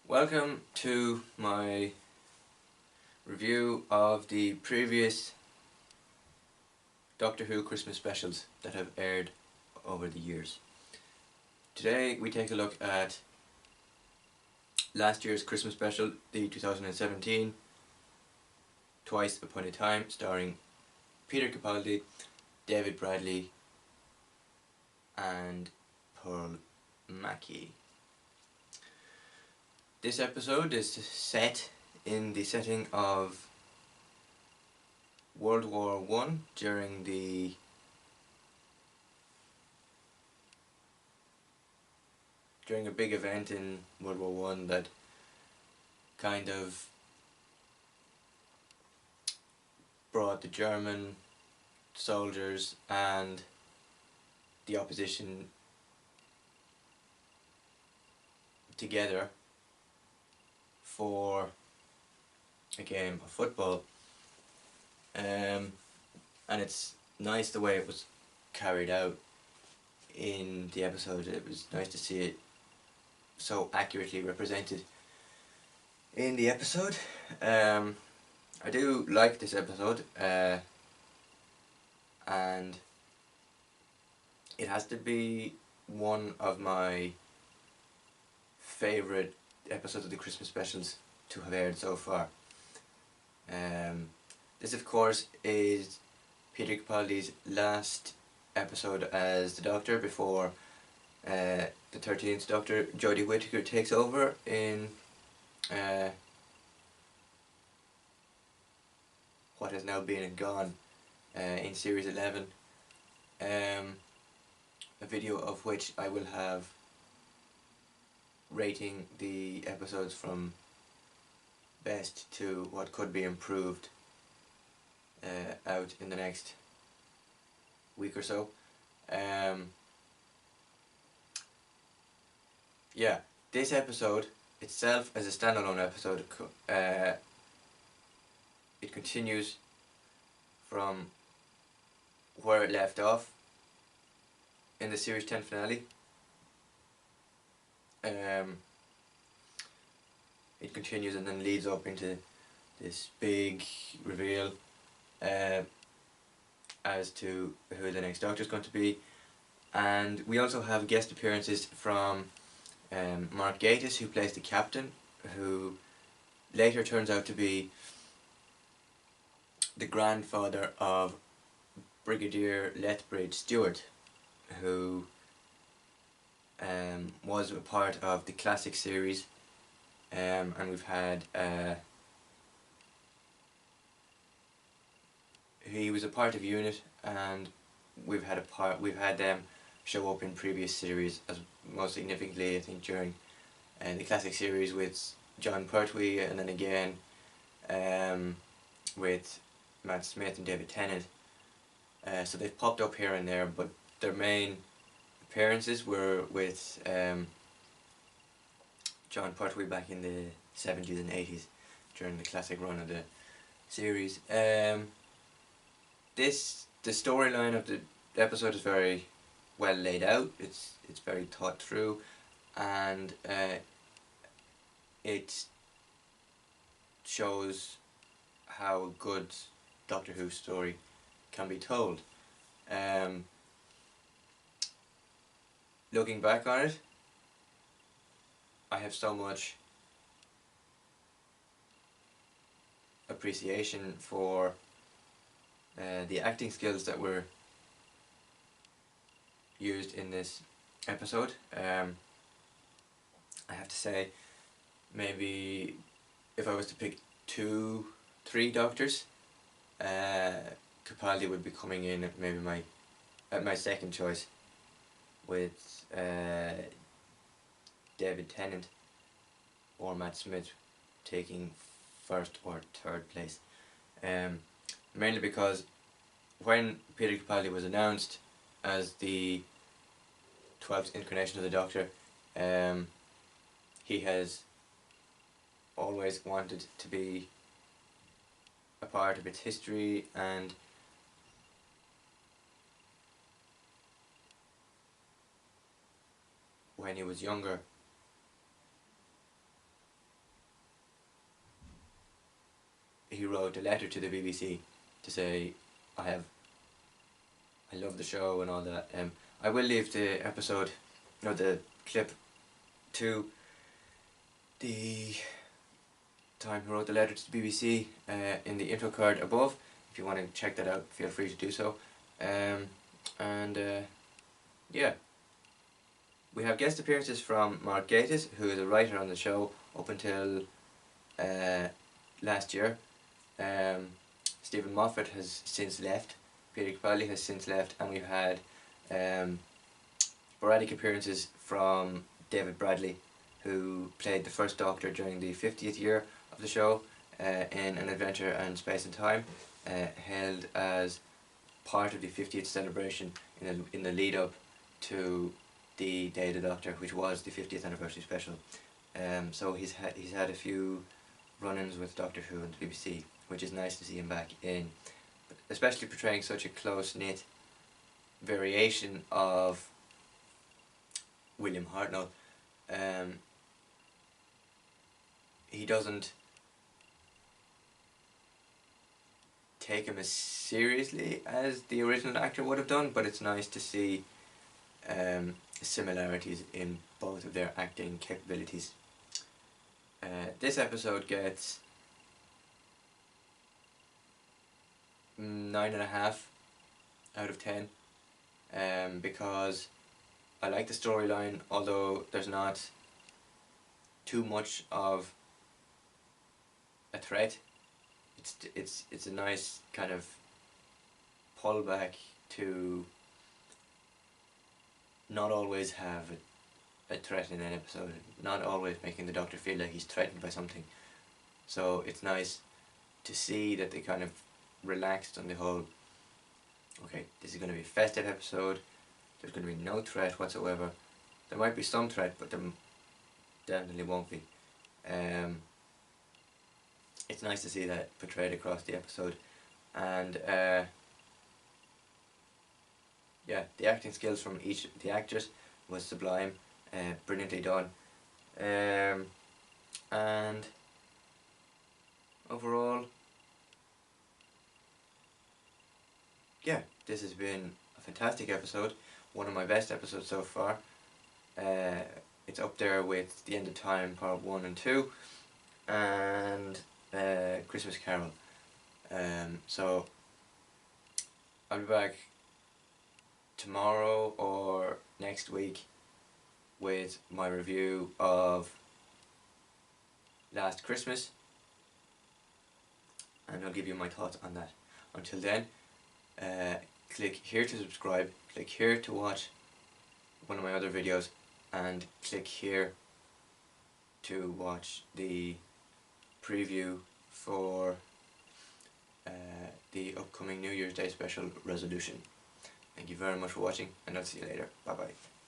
Welcome to my review of the previous Doctor Who Christmas specials that have aired over the years. Today we take a look at last year's Christmas special, the 2017 Twice Upon a Time, starring Peter Capaldi, David Bradley and Pearl Mackie. This episode is set in the setting of World War I during a big event in World War I that kind of brought the German soldiers and the opposition together for a game of football, and it's nice the way it was carried out in the episode. It was nice to see it so accurately represented in the episode. I do like this episode, and it has to be one of my favourite episodes of the Christmas specials to have aired so far. This of course is Peter Capaldi's last episode as the Doctor before the 13th Doctor, Jodie Whittaker, takes over in what has now been and gone in Series 11, a video of which I will have rating the episodes from best to what could be improved out in the next week or so. Yeah, this episode itself as a standalone episode, it continues from where it left off in the Series 10 finale. It continues and then leads up into this big reveal as to who the next Doctor is going to be, and we also have guest appearances from Mark Gatiss, who plays the Captain, who later turns out to be the grandfather of Brigadier Lethbridge Stewart, who was a part of the classic series, and we've had he was a part of Unit, and we've had them show up in previous series, as most significantly I think during the classic series with John Pertwee, and then again with Matt Smith and David Tennant. So they've popped up here and there, but their main appearances were with John Pertwee back in the 70s and 80s during the classic run of the series. The storyline of the episode is very well laid out. It's very thought through, and it shows how a good Doctor Who story can be told. Looking back on it, I have so much appreciation for the acting skills that were used in this episode. I have to say, maybe if I was to pick 2-3 Doctors, Capaldi would be coming in at maybe my second choice, with David Tennant or Matt Smith taking first or third place. Mainly because when Peter Capaldi was announced as the 12th incarnation of the Doctor, he has always wanted to be a part of its history, and when he was younger he wrote a letter to the BBC to say, I love the show and all that. I will leave the episode, or the clip, to the time he wrote the letter to the BBC in the intro card above. If you want to check that out, feel free to do so. Yeah, we have guest appearances from Mark Gatiss, who is a writer on the show up until last year. Stephen Moffat has since left, Peter Capaldi has since left, and we've had sporadic appearances from David Bradley, who played the first Doctor during the 50th year of the show in An Adventure in Space and Time, held as part of the 50th celebration in the lead up to the Day of the Doctor, which was the 50th anniversary special. So he's had a few run-ins with Doctor Who and the BBC, which is nice to see him back in, especially portraying such a close-knit variation of William Hartnell. He doesn't take him as seriously as the original actor would have done, but it's nice to see similarities in both of their acting capabilities. This episode gets 9.5 out of 10 because I like the storyline, although there's not too much of a threat. It's a nice kind of pullback to not always have a threat in an episode, not always making the Doctor feel like he's threatened by something. So it's nice to see that they kind of relaxed on the whole, okay, this is going to be a festive episode, there's going to be no threat whatsoever. There might be some threat, but there definitely won't be. It's nice to see that portrayed across the episode, and yeah, the acting skills from each of the actors was sublime, brilliantly done, and overall, yeah, this has been a fantastic episode, one of my best episodes so far. It's up there with The End of Time Part 1 and 2 and Christmas Carol. So I'll be back tomorrow or next week with my review of Last Christmas, and I'll give you my thoughts on that. Until then, click here to subscribe, click here to watch one of my other videos, and click here to watch the preview for the upcoming New Year's Day special Resolution. Thank you very much for watching, and I'll see you later. Bye bye.